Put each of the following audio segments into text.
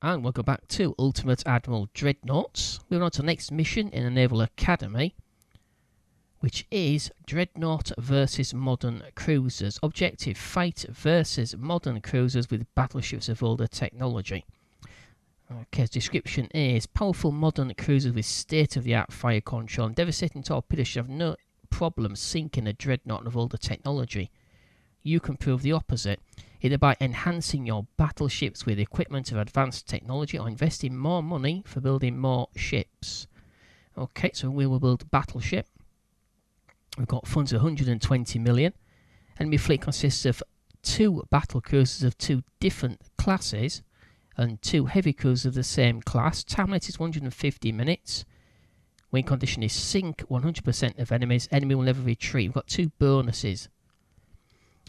And we'll go back to Ultimate Admiral Dreadnoughts. Moving on to the next mission in the Naval Academy, which is Dreadnought versus Modern Cruisers. Objective: fight versus modern cruisers with battleships of older technology. Okay, description is powerful modern cruisers with state-of-the-art fire control and devastating torpedoes should have no problem sinking a dreadnought of older technology. You can prove the opposite, either by enhancing your battleships with equipment of advanced technology or investing more money for building more ships. Okay, so we will build a battleship. We've got funds of 120 million. Enemy fleet consists of 2 battle cruisers of 2 different classes and 2 heavy cruisers of the same class. Time limit is 150 minutes. Win condition is sink 100% of enemies. Enemy will never retreat. We've got 2 bonuses.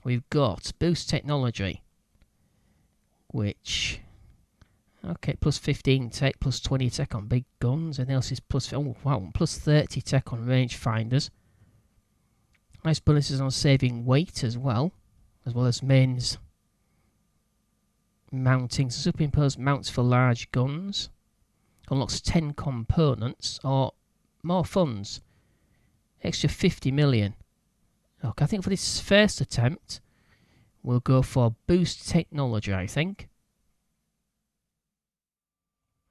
We've got boost technology, which, okay, plus 15 tech, plus 20 tech on big guns. Anything else is plus, oh wow, plus 30 tech on range finders. Nice bonuses on saving weight as well as mains mounting. Superimposed mounts for large guns. Unlocks 10 components or more funds. Extra 50 million. Okay, I think for this first attempt, we'll go for boost technology, I think.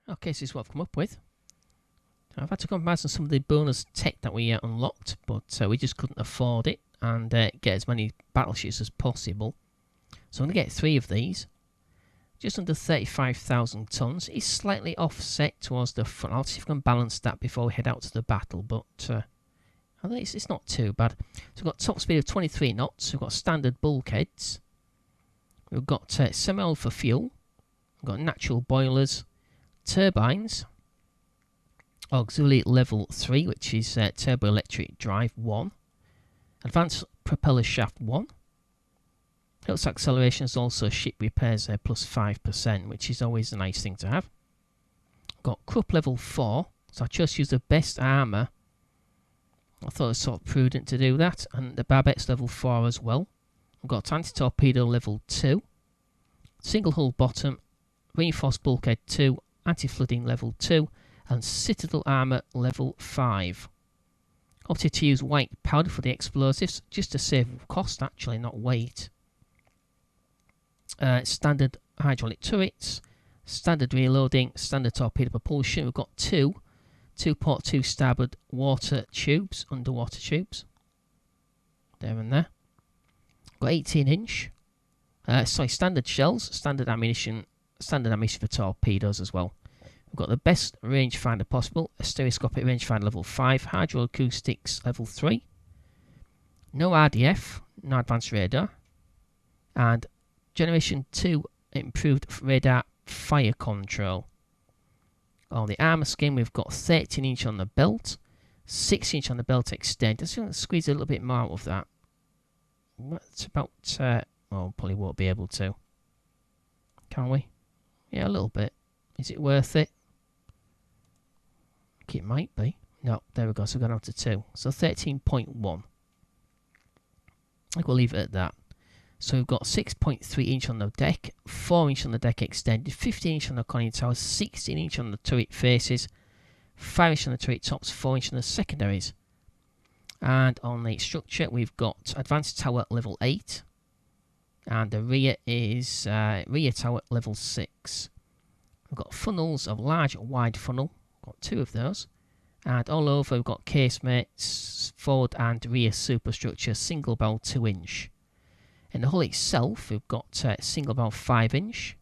Okay, so this is what I've come up with. I've had to compromise on some of the bonus tech that we unlocked, but we just couldn't afford it and get as many battleships as possible. So I'm going to get 3 of these. Just under 35,000 tons. It's slightly offset towards the front. I'll see if I can balance that before we head out to the battle, but I think it's not too bad. So we've got top speed of 23 knots. We've got standard bulkheads. We've got semi-oil for fuel. We've got natural boilers, turbines, auxiliary level 3, which is turbo electric drive 1, advanced propeller shaft 1. Helps acceleration is also ship repairs plus 5%, which is always a nice thing to have. Got Krupp level 4, so I chose to use the best armour. I thought it was sort of prudent to do that, and the Barbette's level 4 as well. I've got anti-torpedo level 2, single hull bottom, reinforced bulkhead 2, anti-flooding level 2, and citadel armour level 5. Opted to use white powder for the explosives, just to save cost actually, not weight. Standard hydraulic turrets, standard reloading, standard torpedo propulsion. We've got 2 port 2 starboard water tubes, underwater tubes. There and there. Got 18-inch. Standard shells, standard ammunition for torpedoes as well. We've got the best rangefinder possible, a stereoscopic rangefinder level 5, hydroacoustics level 3. No RDF, no advanced radar. And Generation 2 improved radar fire control. On the armour skin, we've got 13-inch on the belt, 6-inch on the belt extend. Just going to squeeze a little bit more out of that. It's about, oh, probably won't be able to. Can we? Yeah, a little bit. Is it worth it? I think it might be. No, there we go. So we've gone down to 2. So 13.1. I think we'll leave it at that. So we've got 6.3-inch on the deck, 4-inch on the deck extended, 15-inch on the conning tower, 16-inch on the turret faces, 5-inch on the turret tops, 4-inch on the secondaries. And on the structure, we've got advanced tower level 8, and the rear is rear tower level 6. We've got funnels of large wide funnel, got 2 of those, and all over we've got casemates, forward and rear superstructure, single barrel 2-inch. In the hull itself, we've got single barrel 5-inch.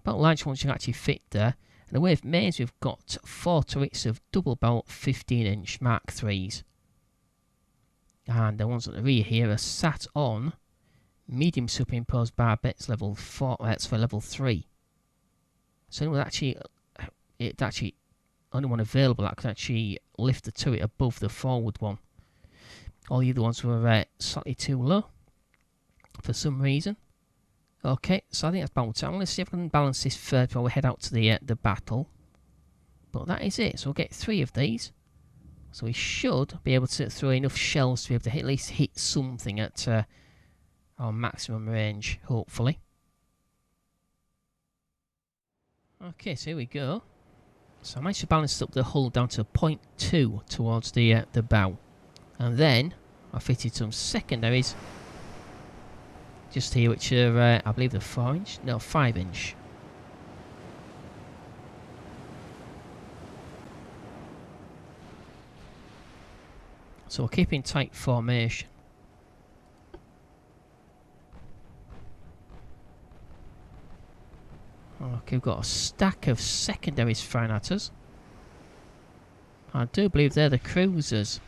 About large ones you can actually fit there. And the wave mains, we've got 4 turrets of double barrel 15-inch Mark 3s. And the ones at the rear here are sat on medium superimposed barbettes level 4. That's for level 3. So it's actually only one available that could actually lift the turret above the forward one. All the other ones were slightly too low for some reason. Okay, so I think that's about it. I'm going to see if I can balance this first before we head out to the battle. But that is it. So we'll get 3 of these. So we should be able to throw enough shells to be able to at least hit something at our maximum range, hopefully. Okay, so here we go. So I managed to balance up the hull down to 0.2 towards the bow. And then I fitted some secondaries just here, which are, I believe they're 4-inch? No, 5-inch. So we'll keep in tight formation. Okay, we've got a stack of secondaries firing at us. I do believe they're the cruisers.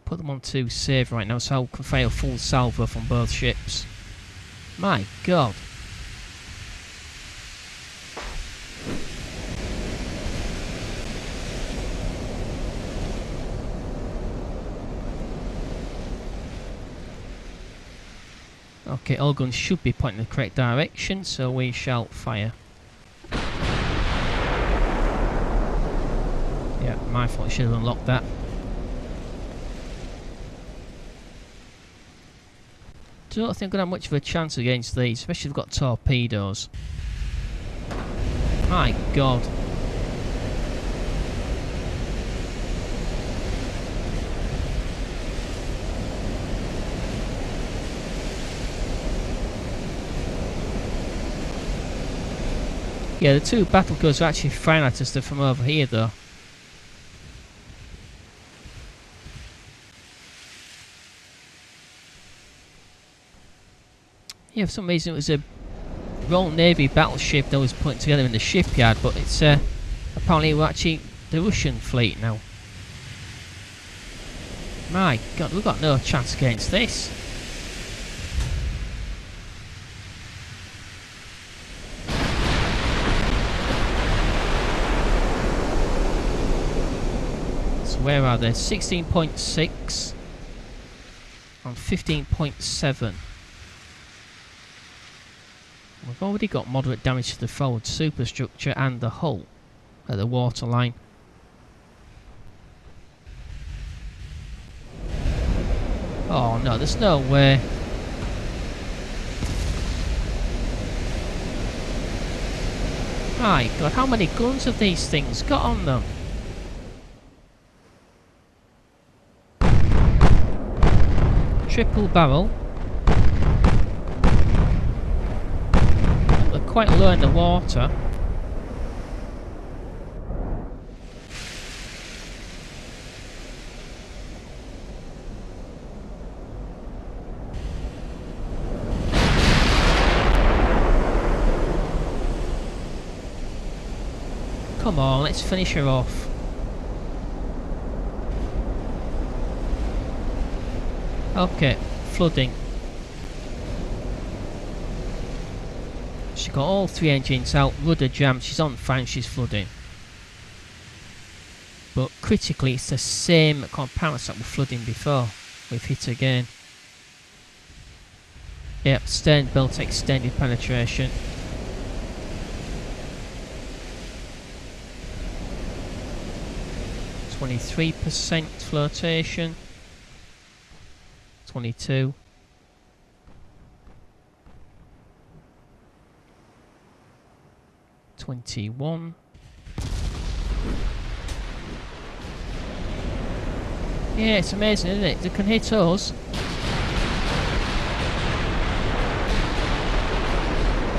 Put them on to save right now, so I can fire full salvo from both ships. My God. Okay, all guns should be pointing in the correct direction, so we shall fire. Yeah, my fault, I should have unlocked that. Don't think I'm going to have much of a chance against these, especially if they've got torpedoes. My God. Yeah, the two battle cruisers are actually firing at us from over here though. Yeah, for some reason it was a Royal Navy battleship that was put together in the shipyard, but it's apparently we're actually the Russian fleet now. My God, we've got no chance against this. So where are they? 16.6 and 15.7. We've already got moderate damage to the forward superstructure and the hull at the waterline. Oh no, there's no way. My God, how many guns have these things got on them? Triple barrel. They're quite low in the water. Come on, let's finish her off. Okay, flooding. She got all three engines out, rudder jammed, she's on fire, she's flooding. But critically, it's the same compartments that were flooding before. We've hit again. Yep, stern belt extended penetration. %, flotation. 22. $21. Yeah, it's amazing, isn't it? They can hit us.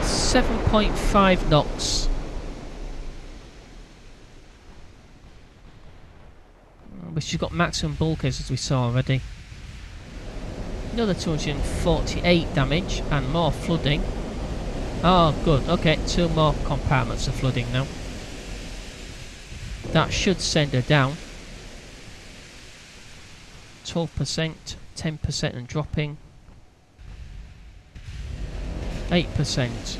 7.5 knots. But she's got maximum bulkheads as we saw already. Another 248 damage and more flooding. Oh, good. Okay, 2 more compartments are flooding now. That should send her down. 12%, 10% and dropping. 8%.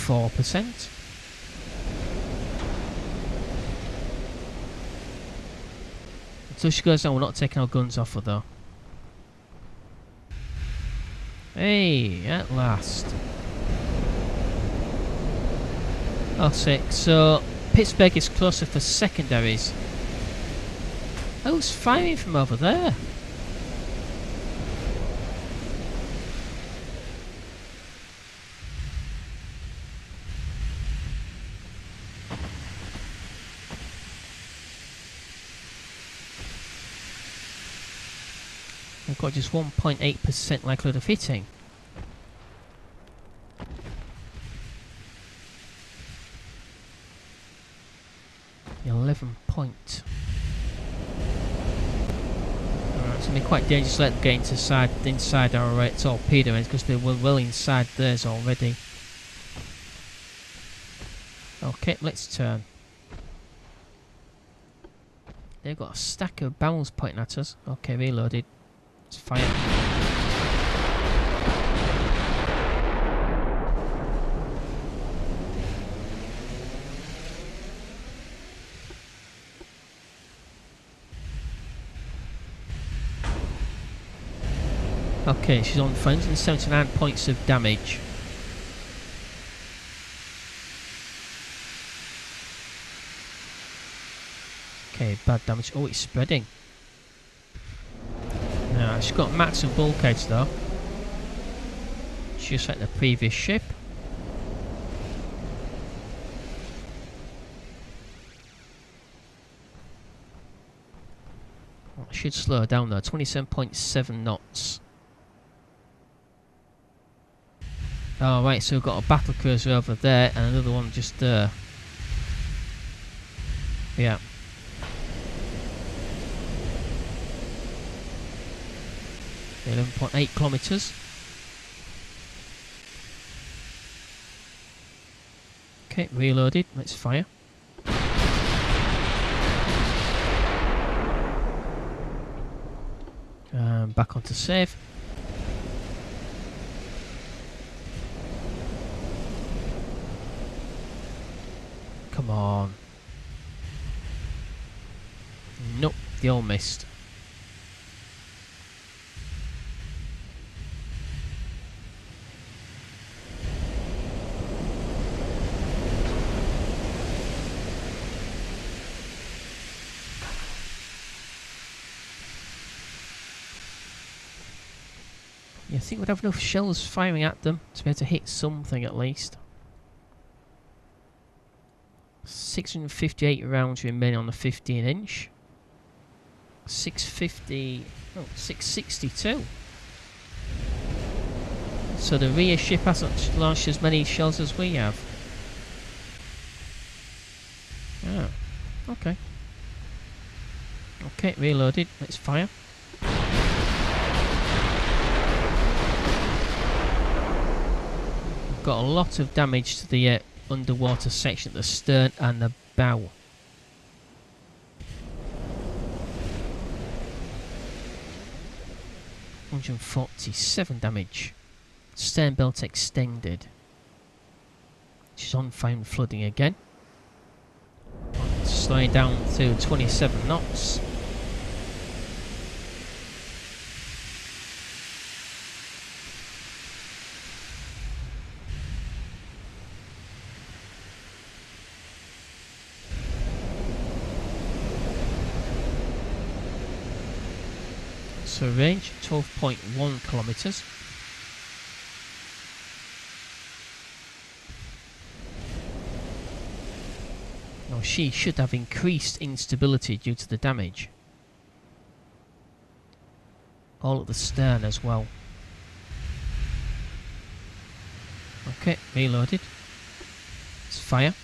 4%. So she goes down, we're not taking our guns off her though. Hey, at last. Oh, 6. So Pittsburgh is closer for secondaries. Who's firing from over there? We've got just 1.8% likelihood of hitting. Point. Alright, it's going to be quite dangerous to let them get inside our torpedo ends because they were well inside theirs already. Okay, let's turn. They've got a stack of barrels pointing at us. Okay, reloaded. Let's fire. Okay, she's on 479 points of damage. Okay, bad damage. Oh, it's spreading. Now, she's got mats and bulkheads though. Just like the previous ship. Well, it should slow her down though. 27.7 knots. Oh, right, so we've got a battle cruiser over there and another one just there. Yeah. .8 kilometers. Okay, reloaded. Let's fire. Back onto save. Come on. Nope, they all missed. I think we'd have enough shells firing at them to be able to hit something at least. 658 rounds remain on the 15-inch. 662. So the rear ship hasn't launched as many shells as we have. Oh, okay. Okay, reloaded. Let's fire. Got a lot of damage to the underwater section at the stern and the bow. $147 damage. Stern belt extended. She's on fire and flooding again. Slowing down to 27 knots. So range 12.1 kilometers. Now she should have increased instability due to the damage. All at the stern as well. Okay, reloaded. Let's fire.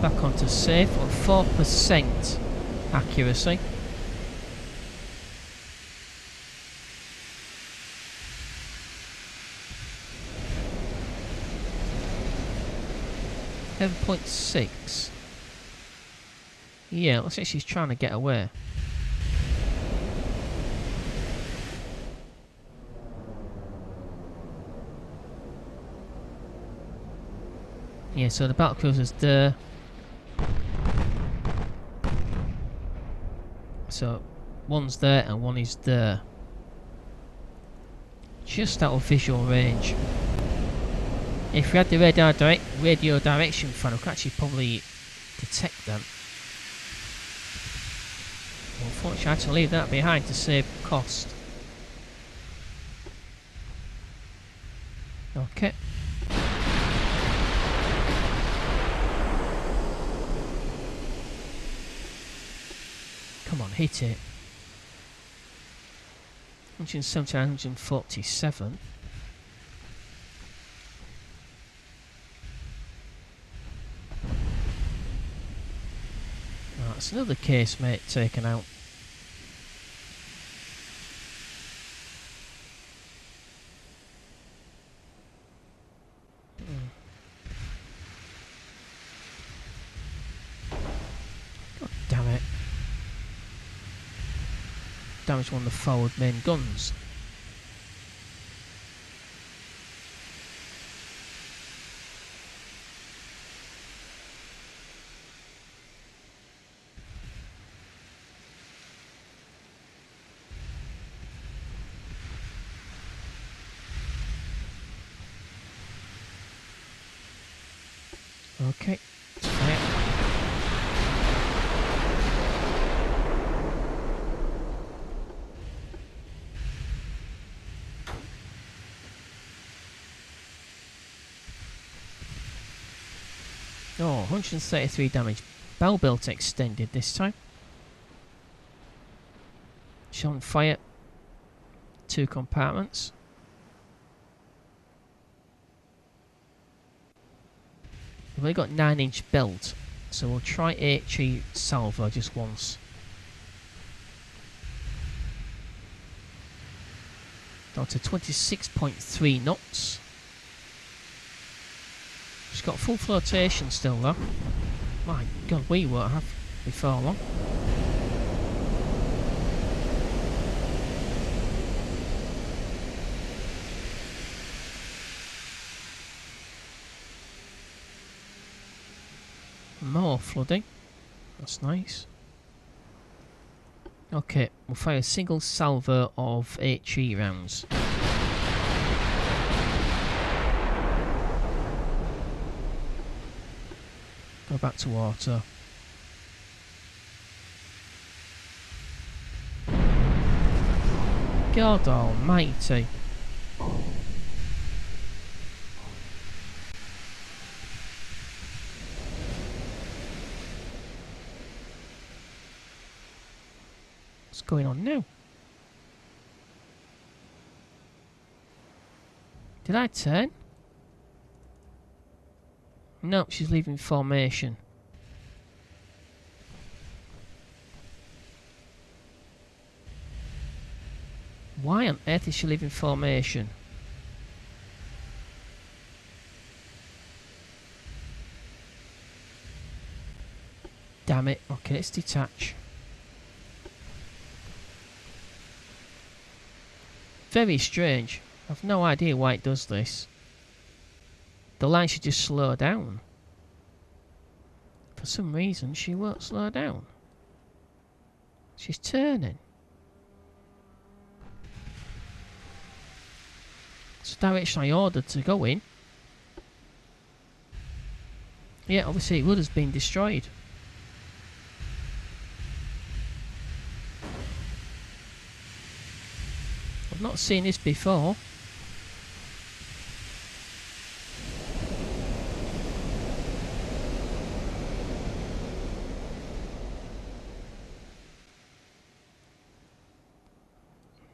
Back onto safe on 4% accuracy. .6. Yeah, looks like she's trying to get away. Yeah, so the battle cruiser's there. So One's there and one is there. Just out of visual range. If we had the radio direction fan, we could actually probably detect them. Unfortunately, I had to leave that behind to save cost. Okay. Come on, hit it. 179, 147. Oh, that's another casemate taken out. God damn it. Damaged one of the forward main guns. Okay. Fire. Oh, 133 damage. Bell belt extended this time. Shot and fire. 2 compartments. We've only got 9-inch belt, so we'll try HE salvo just once. Down to 26.3 knots. She's got full flotation still though. My god, we won't have before long. More flooding. That's nice. Okay, we'll fire a single salvo of HE rounds. Go back to water. God almighty. What's going on now? Did I turn? No, she's leaving formation. Why on earth is she leaving formation? Damn it. Okay, let's detach. Very strange. I've no idea why it does this. The line should just slow down. For some reason, she won't slow down. She's turning. It's the direction I ordered to go in. Yeah, obviously it would have been destroyed. I've not seen this before.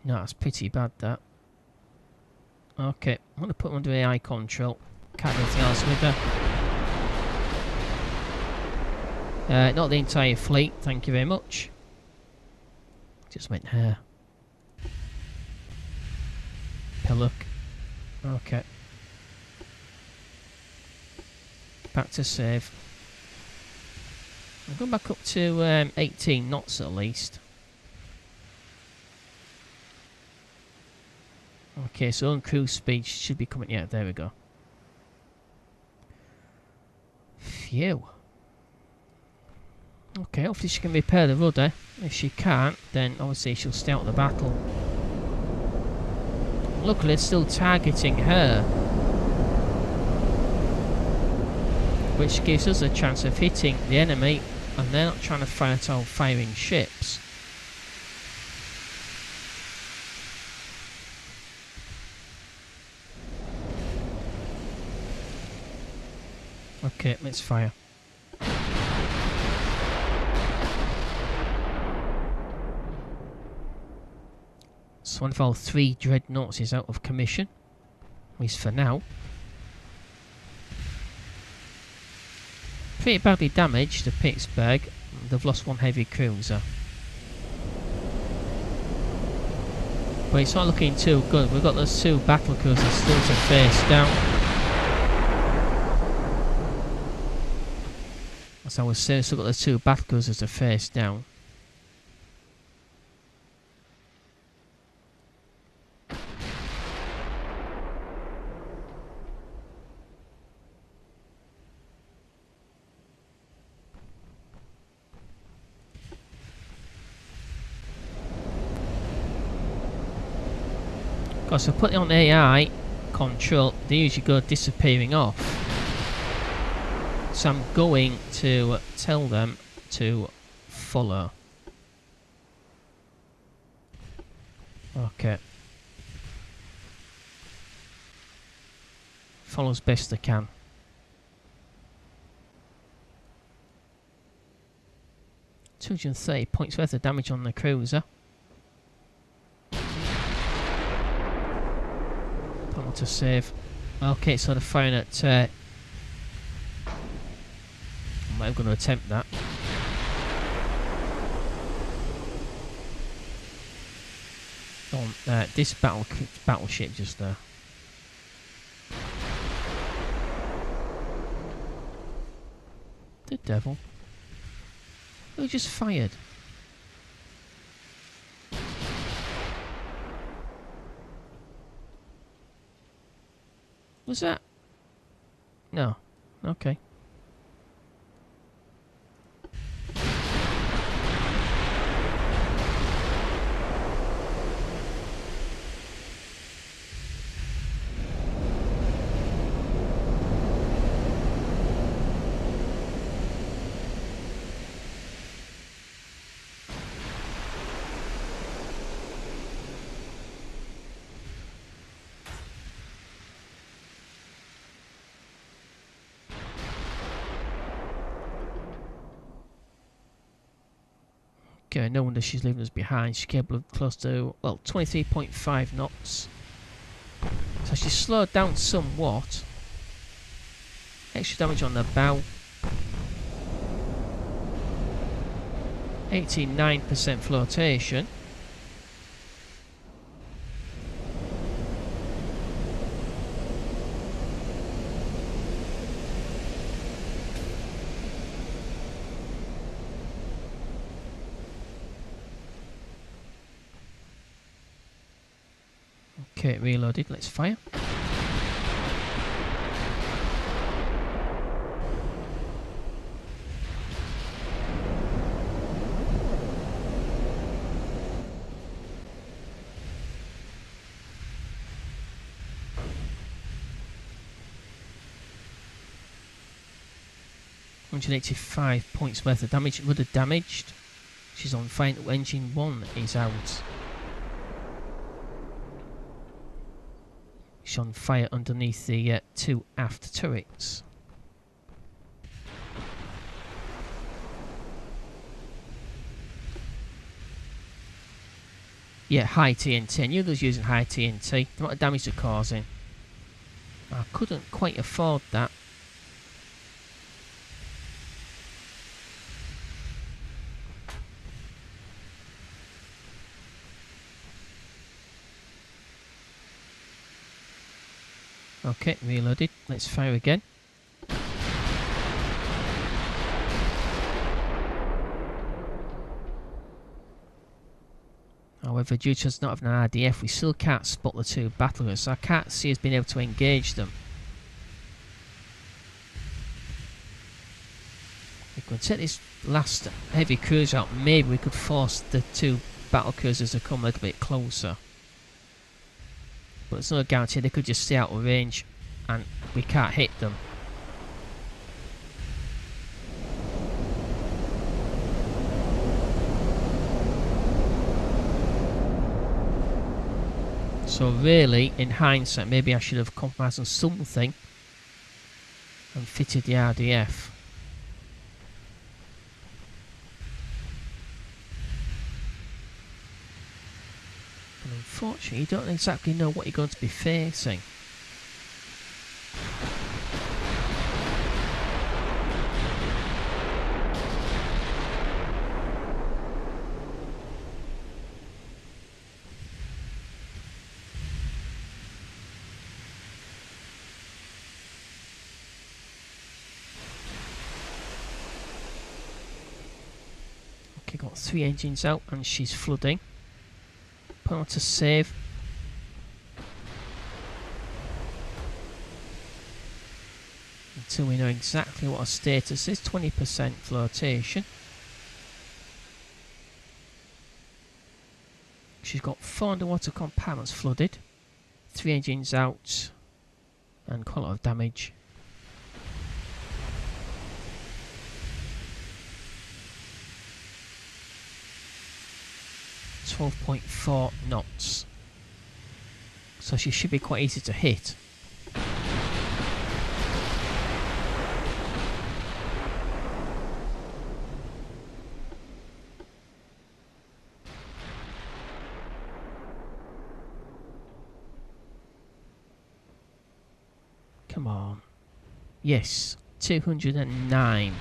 No, that's pretty bad, that. Okay, I'm going to put them under AI control. Can't do anything else with her. Not the entire fleet, thank you very much. Just went here. Pillock. Okay. Back to save. I'm going back up to 18 knots at least. Okay, so on cruise speed should be coming. Yeah, there we go. Phew. Okay, hopefully she can repair the rudder. If she can't, then obviously she'll stay out of the battle. Luckily it's still targeting her, which gives us a chance of hitting the enemy, and they're not trying to fire at our firing ships. Okay, let's fire. So one of our 3 Dreadnoughts is out of commission, at least for now. Pretty badly damaged, the Pittsburgh. They've lost 1 heavy cruiser. But it's not looking too good. We've got those 2 battle cruisers still to face down. As I was saying, still got those 2 battle cruisers to face down. Because if I put it on AI control, they usually go disappearing off. So I'm going to tell them to follow. Okay. Follow as best they can. £230 worth of damage on the cruiser. To save. Okay, so they're firing at I'm not going to attempt that. On this battleship just there. The devil. Who just fired? Was that? No. Okay. Okay, no wonder she's leaving us behind. She's capable of close to, well, 23.5 knots. So she's slowed down somewhat. Extra damage on the bow. 89% flotation. Okay, reloaded. Let's fire. £185 worth of damage. Rudder damaged. She's on fire. Engine 1 is out. She's on fire underneath the 2 aft turrets. Yeah, high TNT. I knew they was using high TNT. The amount of damage they're causing. I couldn't quite afford that. Okay, reloaded. Let's fire again. However, due to us not having an RDF, we still can't spot the 2 battlers, so I can't see us being able to engage them. We We'll take this last heavy cruiser out. Maybe we could force the two battle cruisers to come a little bit closer. But there's no guarantee. They could just stay out of range and we can't hit them. So really, in hindsight, maybe I should have compromised on something and fitted the RDF. But unfortunately, you don't exactly know what you're going to be facing. Okay, got 3 engines out and she's flooding. Put on to save. Until we know exactly what our status is. 20% flotation. She's got 4 underwater compartments flooded. 3 engines out. And quite a lot of damage. 12.4 knots. So she should be quite easy to hit. Come on. Yes, 209.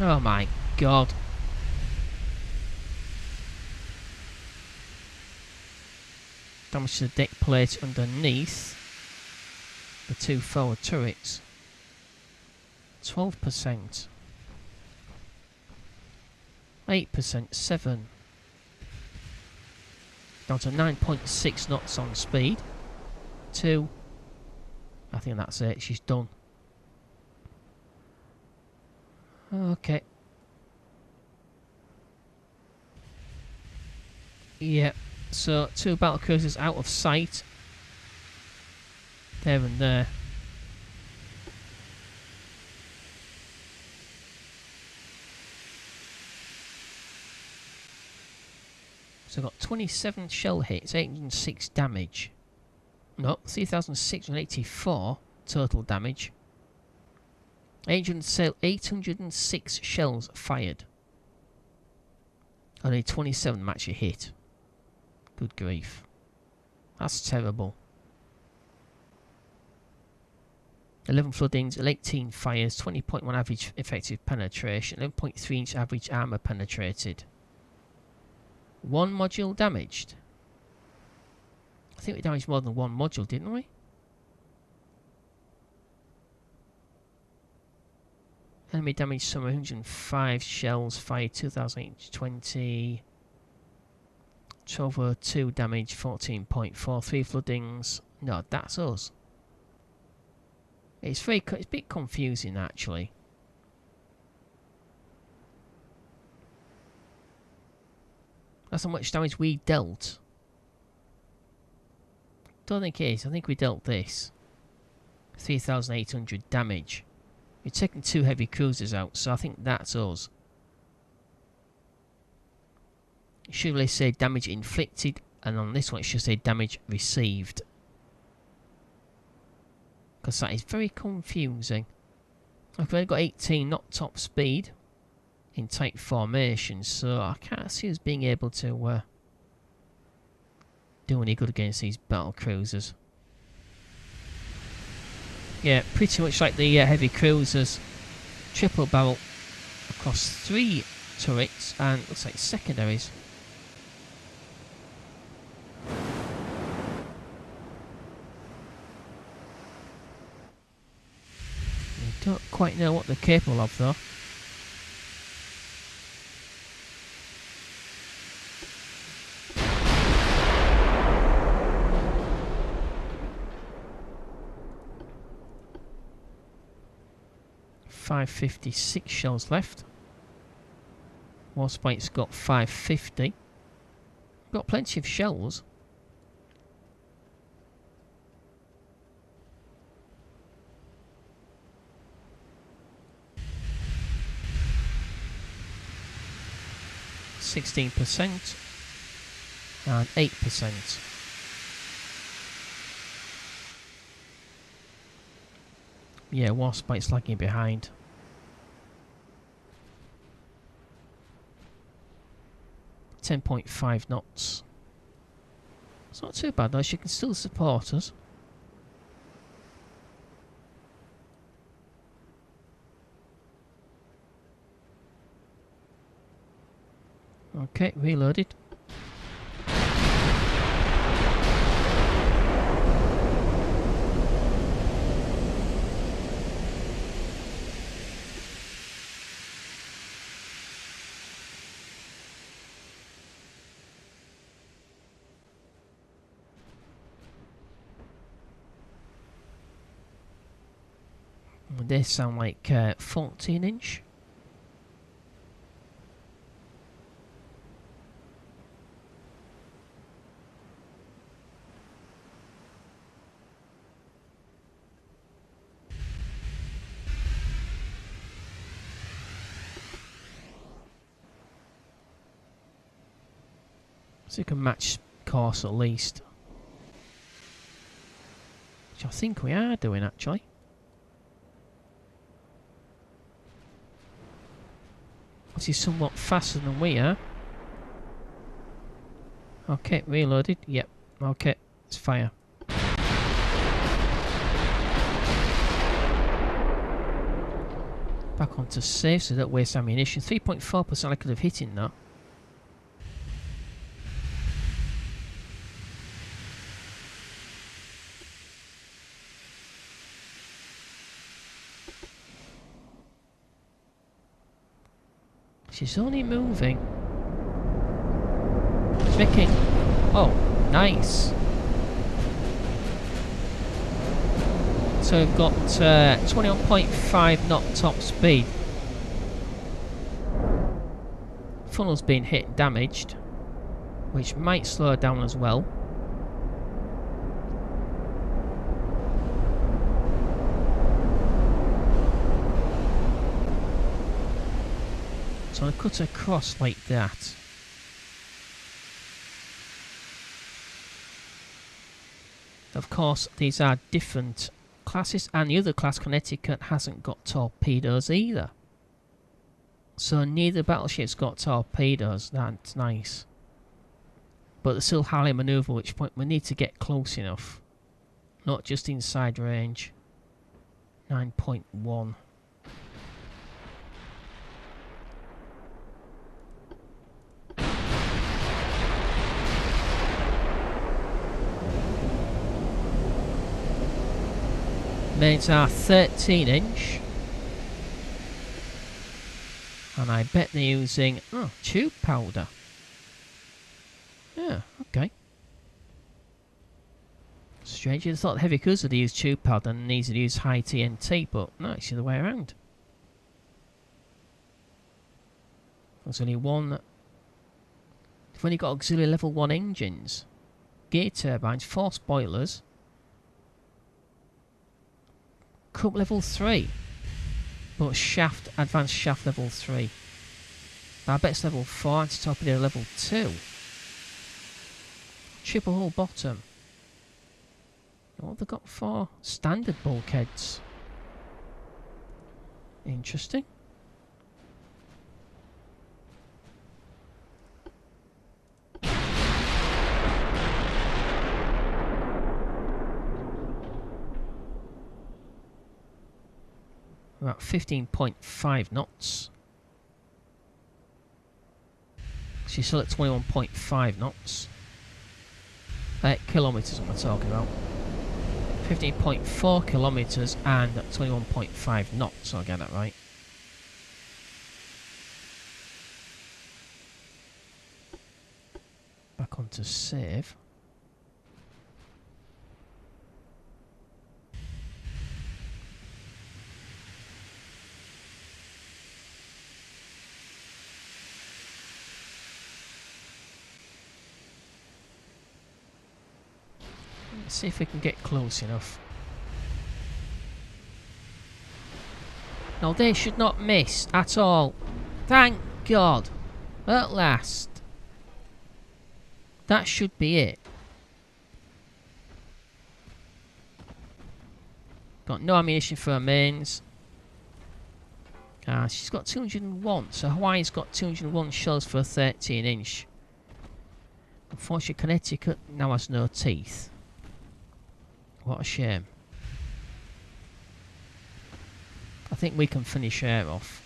Oh my god. Damage to the deck plate underneath the 2 forward turrets. 12%. 8%, 7. Down to 9.6 knots on speed. 2. I think that's it, she's done. Okay. Yeah, so 2 battle cruisers out of sight. There and there. So I've got 27 shell hits, 806 damage. No, 3,684 total damage. 806 shells fired. Only 27 match a hit. Good grief. That's terrible. 11 floodings, 18 fires, 20.1 average effective penetration, 11.3 inch average armour penetrated. 1 module damaged. I think we damaged more than 1 module, didn't we? Enemy damage some 105 shells fired, 2,820. 1202 damage, 14.4. 3 floodings. No, that's us. It's a bit confusing actually. That's how much damage we dealt. Don't think it is. I think we dealt this. 3,800 damage. We're taking 2 heavy cruisers out, so I think that's us. It should really say damage inflicted, and on this one it should say damage received. Because that is very confusing. I've only got 18 knot top speed in tight formation, so I can't see us being able to do any good against these battle cruisers. Yeah, pretty much like the heavy cruisers. Triple barrel across 3 turrets and looks like secondaries. We don't quite know what they're capable of though. 556 shells left. Warspite's got 550. Got plenty of shells. %, and 8%. Yeah, Warspite's lagging behind. .5 knots. It's not too bad though, she can still support us. Okay, reloaded. They sound like 14-inch. So you can match course at least. Which I think we are doing actually. She's somewhat faster than we are. Okay, reloaded. Yep. Okay, let's fire. Back onto save so don't waste ammunition. 3.4% I could have hit in that. She's only moving. She's making... Oh, nice. So we've got 21.5 knot top speed. Funnel's been hit and damaged, which might slow her down as well. So I cut across like that. Of course, these are different classes, and the other class, Connecticut, hasn't got torpedoes either. So neither battleship's got torpedoes. That's nice. But they're still highly manoeuvrable, which point we need to get close enough. Not just inside range. 9.1. Mains are 13-inch. And I bet they're using tube powder. Yeah, okay. Strange, you'd have thought heavy cruiser would use tube powder and needs to use high TNT, but no, it's the other way around. There's only one. We've only got auxiliary level 1 engines, gear turbines, 4 spoilers. Cup level 3, but shaft, advanced shaft level 3. I bet it's level 4, anti-torpedo level 2. Triple hull bottom. What have they got for standard bulkheads? Interesting. About 15.5 knots. She's still at 21.5 knots. Kilometres am I talking about? 15.4 kilometres and 21.5 knots, so I get that right. Back onto save. Let's see if we can get close enough. No, they should not miss at all. Thank God. At last. That should be it. Got no ammunition for her mains. She's got 201, so Hawaii's got 201 shells for a 13-inch. Unfortunately, Connecticut now has no teeth. What a shame. I think we can finish her off.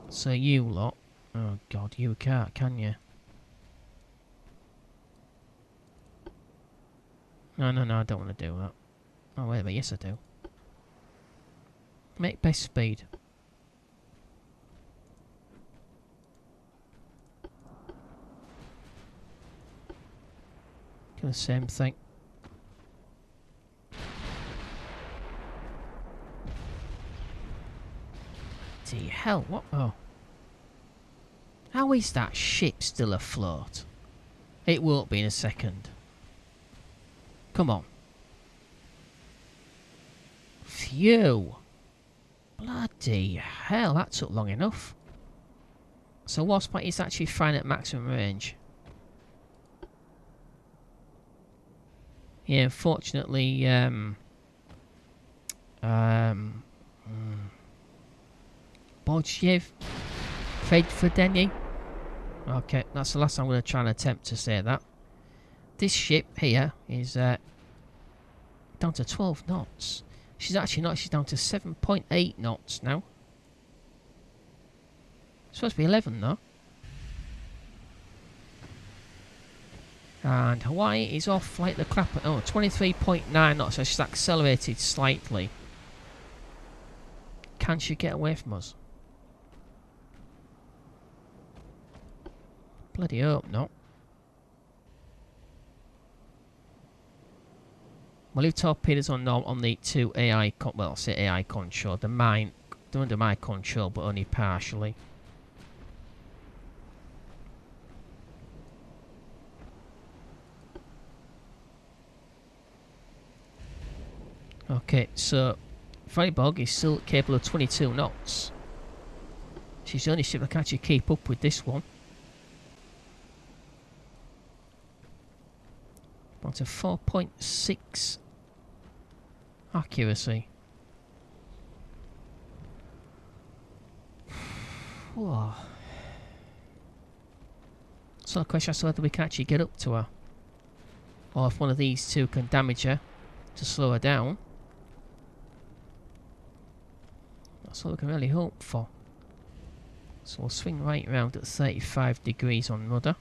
So you lot... Oh God, you can't, can you? No, I don't want to do that. Oh, wait a minute, yes I do. Make best speed. Do the same thing. Bloody hell, what? Oh. How is that ship still afloat? It won't be in a second. Come on. Phew. Bloody hell, that took long enough. So Warspite is actually fine at maximum range. Yeah, unfortunately, Bodjev, Fed for Denny. Okay, that's the last time I'm going to try and attempt to say that. This ship here is down to 12 knots. She's actually not, she's down to 7.8 knots now. It's supposed to be 11 though. And Hawaii is off like the crap. Oh, 23.9 knots, so she's accelerated slightly. Can she get away from us? Bloody hope not. We'll leave torpedoes on the two AI, well, I'll say AI control. They're under my control, but only partially. Okay, so Freiburg is still capable of 22 knots. She's the only ship that can actually keep up with this one. Down to 4.6 accuracy. Whoa. So the question is whether we can actually get up to her, or if one of these two can damage her to slow her down. That's all we can really hope for. So we'll swing right round at 35 degrees on rudder.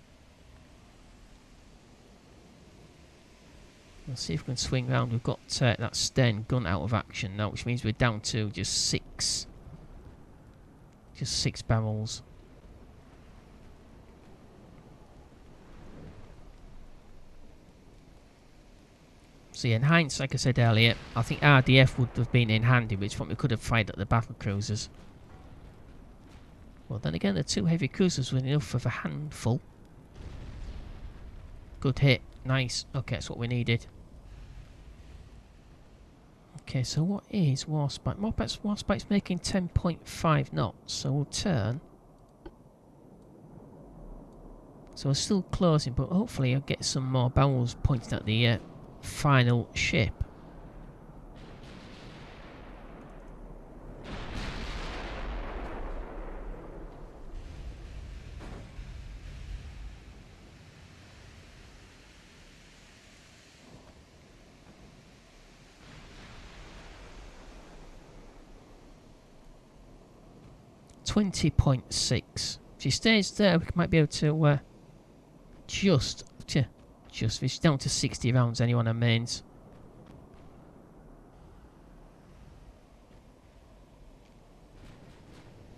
We'll see if we can swing round. We've got that stern gun out of action now, which means we're down to just 6 barrels. So yeah, in hindsight, like I said earlier, I think RDF would have been in handy, which one we could have fired at the battle cruisers. Well, then again, the two heavy cruisers were enough of a handful. Good hit. Nice. Okay, that's what we needed. Okay, so what is Warspite? Warspite's making 10.5 knots, so we'll turn. So we're still closing, but hopefully I'll get some more barrels pointed at the final ship. .6. If she stays there, we might be able to just it's down to 60 rounds anyway on her mains.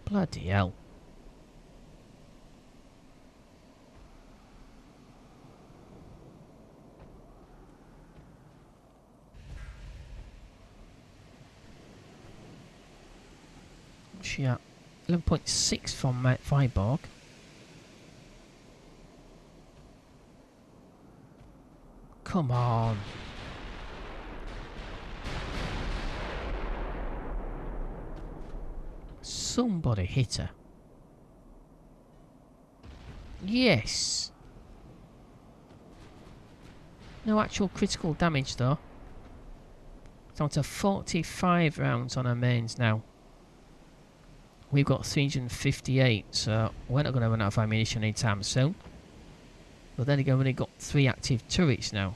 Bloody hell. What's she at? 11.6 from Viborg. Come on. Somebody hit her. Yes. No actual critical damage though. Down to 45 rounds on our mains now. We've got 358, so we're not going to run out of ammunition anytime soon. But then again, we've only got 3 active turrets now.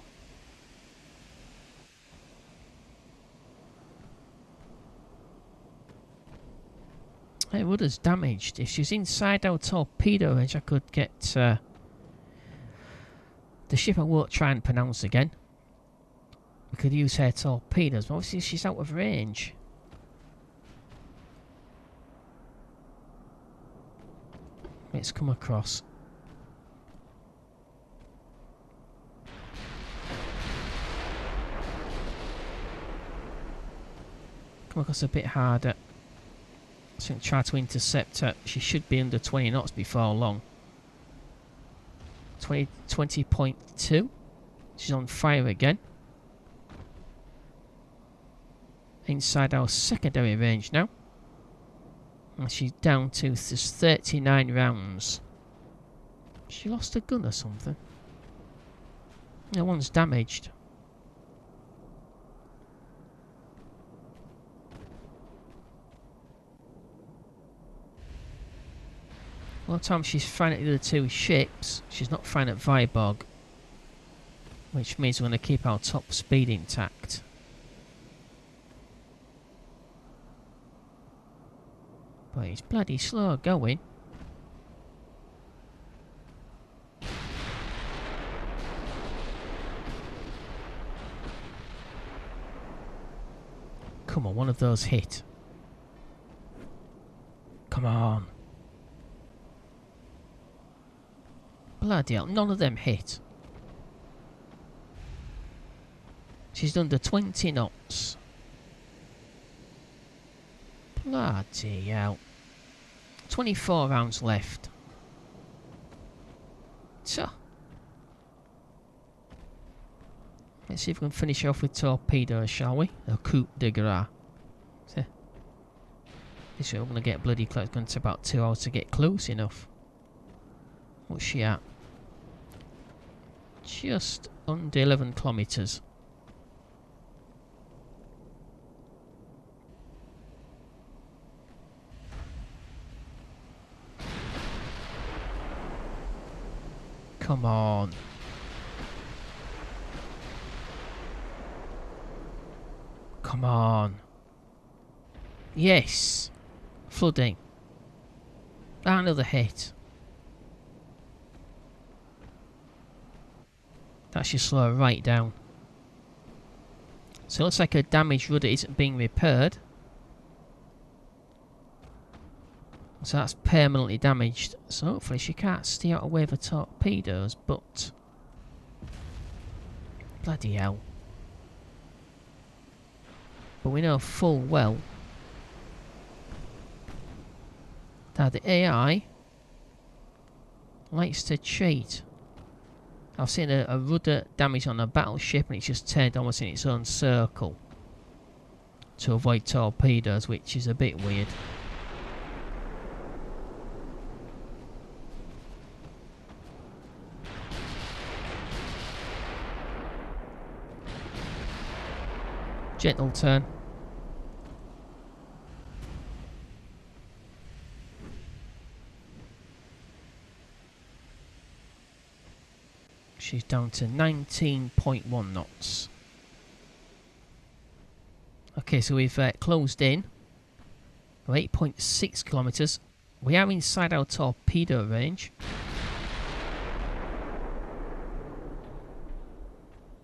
Hey, rudder's damaged. If she's inside our torpedo range, I could get the ship I won't try and pronounce again. We could use her torpedoes, but obviously she's out of range. Let's come across. Come across a bit harder. So try to intercept her. She should be under 20 knots before long. 20.2. She's on fire again. Inside our secondary range now. And she's down to just 39 rounds. She lost a gun or something. No one's damaged. One time she's firing at the other 2 ships, she's not firing at Viborg. Which means we're going to keep our top speed intact. But it's bloody slow going. Come on, one of those hit. Come on. Bloody hell, none of them hit. She's under 20 knots. Bloody hell. 24 rounds left. So, let's see if we can finish off with torpedoes, shall we? A coup de grace. So, this way we're going to get bloody close. It's going to take about 2 hours to get close enough. What's she at? Just under 11 kilometres. Come on. Come on. Yes. Flooding. Another hit. That should slow her right down. So it looks like her damaged rudder isn't being repaired. So that's permanently damaged. So hopefully she can't steer out away the torpedoes, but... bloody hell. But we know full well that the AI likes to cheat. I've seen a rudder damage on a battleship and it's just turned almost in its own circle to avoid torpedoes, which is a bit weird. Gentle turn. She's down to 19.1 knots. Okay, so we've closed in. We're 8.6 kilometres. We are inside our torpedo range.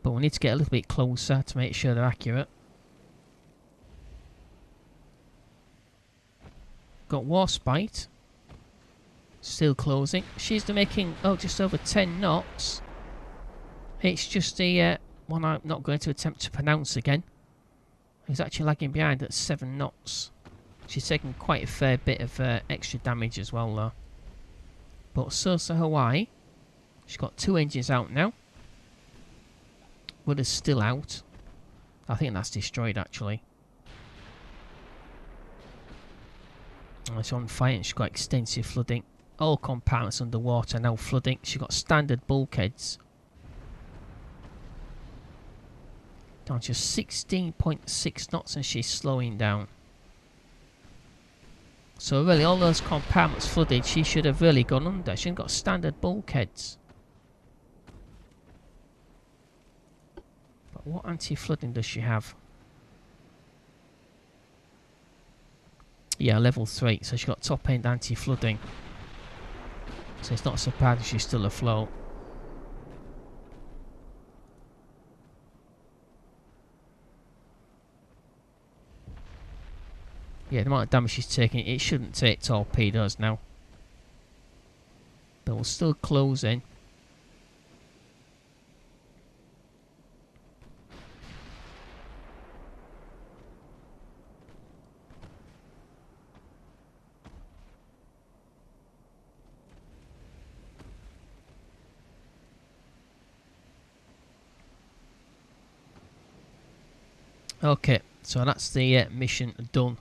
But we need to get a little bit closer to make sure they're accurate. Got Warspite. Still closing. She's making, oh, just over 10 knots. It's just the one I'm not going to attempt to pronounce again. He's actually lagging behind at 7 knots. She's taking quite a fair bit of extra damage as well, though. But Sosa Hawaii. She's got 2 engines out now. Rudder's still out. I think that's destroyed, actually. It's on fire and she's got extensive flooding. All compartments underwater now flooding. She's got standard bulkheads. Down to 16.6 knots and she's slowing down. So really all those compartments flooded, she should have really gone under. She hasn't got standard bulkheads. But what anti-flooding does she have? Yeah, level 3. So she's got top end anti-flooding. So it's not surprising she's still afloat. Yeah, the amount of damage she's taking, it shouldn't take torpedoes now. But we'll still close in. Okay, so that's the mission done.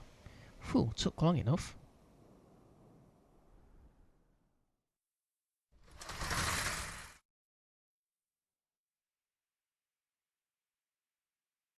Whew, took long enough.